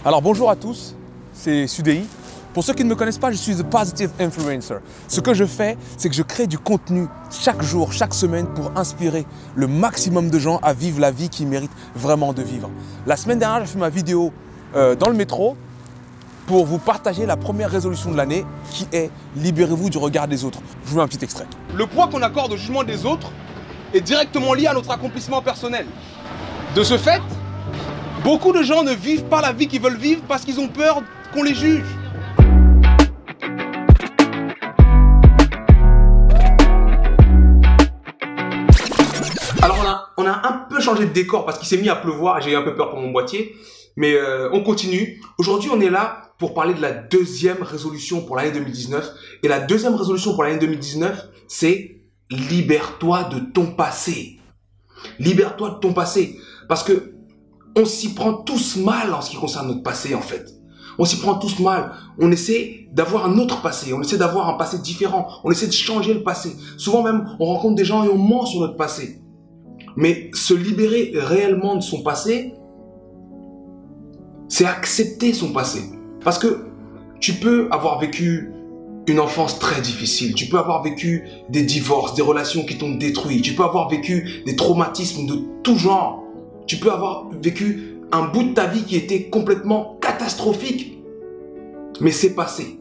Alors bonjour à tous, c'est Sudei. Pour ceux qui ne me connaissent pas, je suis The Positive Influencer. Ce que je fais, c'est que je crée du contenu chaque jour, chaque semaine pour inspirer le maximum de gens à vivre la vie qu'ils méritent vraiment de vivre. La semaine dernière, j'ai fait ma vidéo dans le métro pour vous partager la première résolution de l'année qui est « Libérez-vous du regard des autres ». Je vous mets un petit extrait. Le poids qu'on accorde au jugement des autres est directement lié à notre accomplissement personnel. De ce fait, beaucoup de gens ne vivent pas la vie qu'ils veulent vivre parce qu'ils ont peur qu'on les juge. Alors on a un peu changé de décor parce qu'il s'est mis à pleuvoir et j'ai eu un peu peur pour mon boîtier. Mais on continue. Aujourd'hui, on est là pour parler de la deuxième résolution pour l'année 2019. Et la deuxième résolution pour l'année 2019, c'est « Libère-toi de ton passé ». Libère-toi de ton passé. Parce que on s'y prend tous mal en ce qui concerne notre passé, en fait. On s'y prend tous mal. On essaie d'avoir un autre passé. On essaie d'avoir un passé différent. On essaie de changer le passé. Souvent même, on rencontre des gens et on ment sur notre passé. Mais se libérer réellement de son passé, c'est accepter son passé. Parce que tu peux avoir vécu une enfance très difficile. Tu peux avoir vécu des divorces, des relations qui t'ont détruit. Tu peux avoir vécu des traumatismes de tout genre. Tu peux avoir vécu un bout de ta vie qui était complètement catastrophique. Mais c'est passé.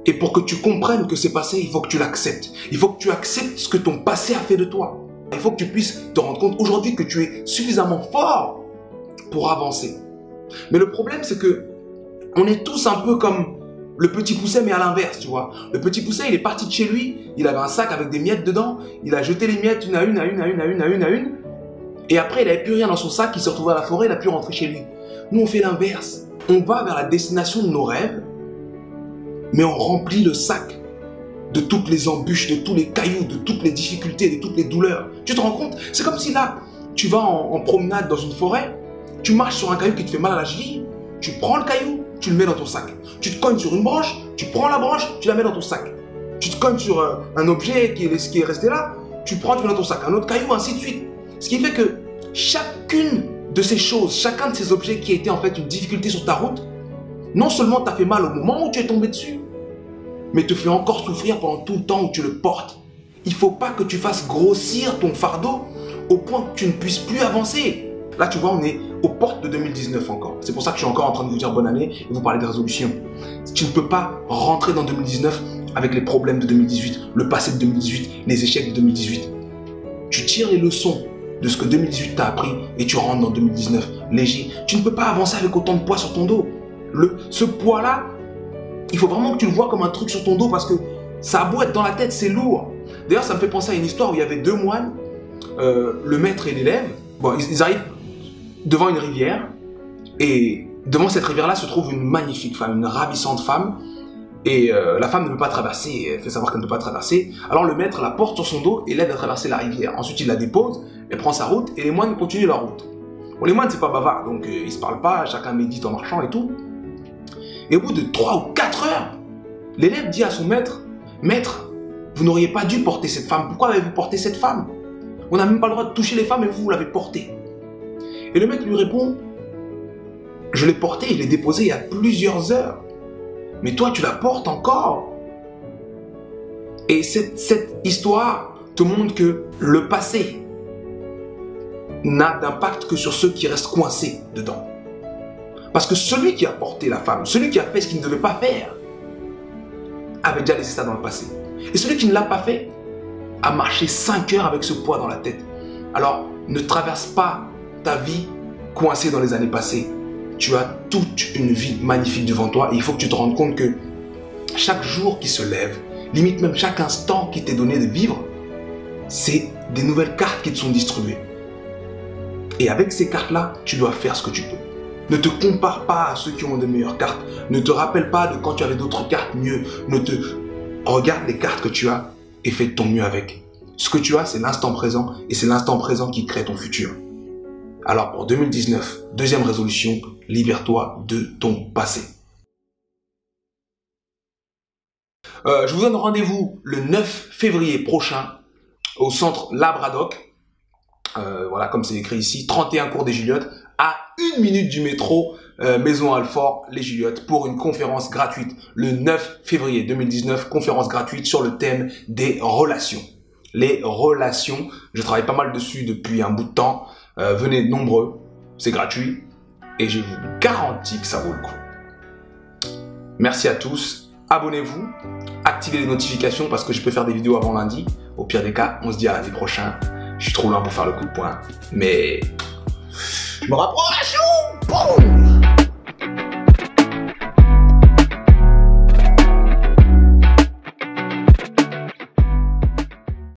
Et pour que tu comprennes que c'est passé, il faut que tu l'acceptes. Il faut que tu acceptes ce que ton passé a fait de toi. Il faut que tu puisses te rendre compte aujourd'hui que tu es suffisamment fort pour avancer. Mais le problème, c'est que on est tous un peu comme le petit pousset, mais à l'inverse, tu vois. Le petit pousset, il est parti de chez lui, il avait un sac avec des miettes dedans, il a jeté les miettes une à une. Et après, il n'avait plus rien dans son sac, il s'est retrouvé à la forêt, il a pu rentrer chez lui. Nous, on fait l'inverse. On va vers la destination de nos rêves, mais on remplit le sac de toutes les embûches, de tous les cailloux, de toutes les difficultés, de toutes les douleurs. Tu te rends compte? C'est comme si là, tu vas en promenade dans une forêt, tu marches sur un caillou qui te fait mal à la cheville, tu prends le caillou, tu le mets dans ton sac. Tu te cognes sur une branche, tu prends la branche, tu la mets dans ton sac. Tu te cognes sur un objet qui est resté là, tu prends, tu le mets dans ton sac. Un autre caillou, ainsi de suite. Ce qui fait que chacune de ces choses, chacun de ces objets qui a été en fait une difficulté sur ta route, non seulement t'a fait mal au moment où tu es tombé dessus, mais te fait encore souffrir pendant tout le temps où tu le portes. Il ne faut pas que tu fasses grossir ton fardeau au point que tu ne puisses plus avancer. Là, tu vois, on est aux portes de 2019 encore. C'est pour ça que je suis encore en train de vous dire bonne année et vous parler des résolutions. Tu ne peux pas rentrer dans 2019 avec les problèmes de 2018, le passé de 2018, les échecs de 2018. Tu tires les leçons de ce que 2018 t'a appris et tu rentres dans 2019 léger. Tu ne peux pas avancer avec autant de poids sur ton dos. Ce poids-là, il faut vraiment que tu le vois comme un truc sur ton dos parce que ça a beau être dans la tête, c'est lourd. D'ailleurs, ça me fait penser à une histoire où il y avait deux moines, le maître et l'élève. Bon, ils arrivent devant une rivière et devant cette rivière-là se trouve une magnifique femme, une ravissante femme. Et la femme ne peut pas traverser, elle fait savoir qu'elle ne peut pas traverser. Alors le maître la porte sur son dos et l'aide à traverser la rivière. Ensuite, il la dépose, elle prend sa route et les moines continuent leur route. Bon, les moines, c'est pas bavard, donc ils se parlent pas, chacun médite en marchant et tout. Et au bout de 3 ou 4 heures, l'élève dit à son maître, « Maître, vous n'auriez pas dû porter cette femme. Pourquoi avez-vous porté cette femme? On n'a même pas le droit de toucher les femmes et vous l'avez portée. » Et le maître lui répond, « Je l'ai portée, je l'ai déposée il y a plusieurs heures. Mais toi, tu la portes encore. » Et cette histoire te montre que le passé n'a d'impact que sur ceux qui restent coincés dedans. Parce que celui qui a porté la femme, celui qui a fait ce qu'il ne devait pas faire, avait déjà laissé ça dans le passé. Et celui qui ne l'a pas fait a marché 5 heures avec ce poids dans la tête. Alors, ne traverse pas ta vie coincée dans les années passées. Tu as toute une vie magnifique devant toi et il faut que tu te rendes compte que chaque jour qui se lève, limite même chaque instant qui t'est donné de vivre, c'est des nouvelles cartes qui te sont distribuées. Et avec ces cartes-là, tu dois faire ce que tu peux. Ne te compare pas à ceux qui ont de meilleures cartes. Ne te rappelle pas de quand tu avais d'autres cartes mieux. Regarde les cartes que tu as et fais de ton mieux avec. Ce que tu as, c'est l'instant présent et c'est l'instant présent qui crée ton futur. Alors pour 2019, deuxième résolution, libère-toi de ton passé. Je vous donne rendez-vous le 9 février prochain au centre Labradoc. Voilà, comme c'est écrit ici, 31 cours des Juliottes à 1 minute du métro Maison Alfort, les Juliottes, pour une conférence gratuite le 9 février 2019, conférence gratuite sur le thème des relations. Les relations, je travaille pas mal dessus depuis un bout de temps. Venez nombreux, c'est gratuit et je vous garantis que ça vaut le coup. Merci à tous, abonnez-vous, activez les notifications parce que je peux faire des vidéos avant lundi. Au pire des cas, on se dit à lundi prochain. Je suis trop loin pour faire le coup de poing, mais je me rapproche. Boum!